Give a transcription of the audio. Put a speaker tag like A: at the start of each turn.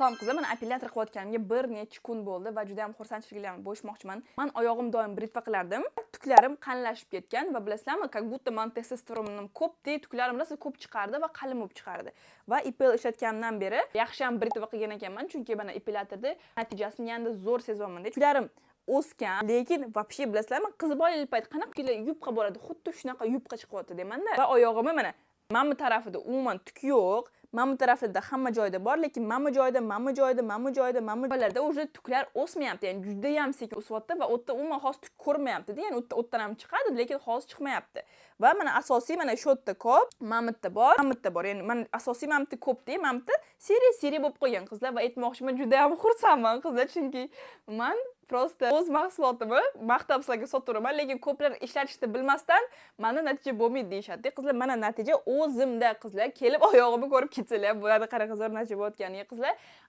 A: Salom qizlar, men operatsiya qilayotganimga bir necha kun bo'ldi va juda ham xursandchiliklarni bo'lishmoqchiman. Men oyog'im doim britva qilardim. Tuklarim qanlashib ketgan va bilasizlarmi, как будто men testosteronim ko'pdi, tuklarim rosa ko'p chiqardi va qalin bo'lib chiqardi. Va IPL ishlatganimdan beri yaxshi ham britva qilgan ekanman, chunki mana epilatorda natijasini yanada zo'r sezyapman. Tuklarim o'sgan, lekin вообще bilasizlarmi, qiz bolali payt qanaqa yupqa bo'ladi, xuddi shunaqa yupqa chiqyapti deyman-da. Va oyog'imni mana mana tarafida umuman tuk yo'q. Mana tarafida hamma joyda bor, lekin mana joylarda уже tuklar o'smayapti. Ya'ni juda ham sekin o'syapti va o'tda umuman hozir tuk ko'rmayapti. Ya'ni o'tdan ham chiqadi, lekin hozir chiqmayapti. Va mana asosiy mana shu yerda ko'p, mana bitta bor. Ya'ni men asosiy mana bitta ko'p-da, mana bitta seriya bo'lib qolgan qizlar va aytmoqchiman, juda ham xursandman qizlar, chunki men просто o'z mahsulotimni maqtab sizlarga sotiraman, lekin ko'plar ishlatishni bilmasdan mana natija bo'lmaydi deyshadi. Qizlar, mana natija o'zimda qizlar, kelib oyog'imni ko'rib ketsanglar bo'ladi, qanaqa zo'r natija bo'layotganiga qizlar.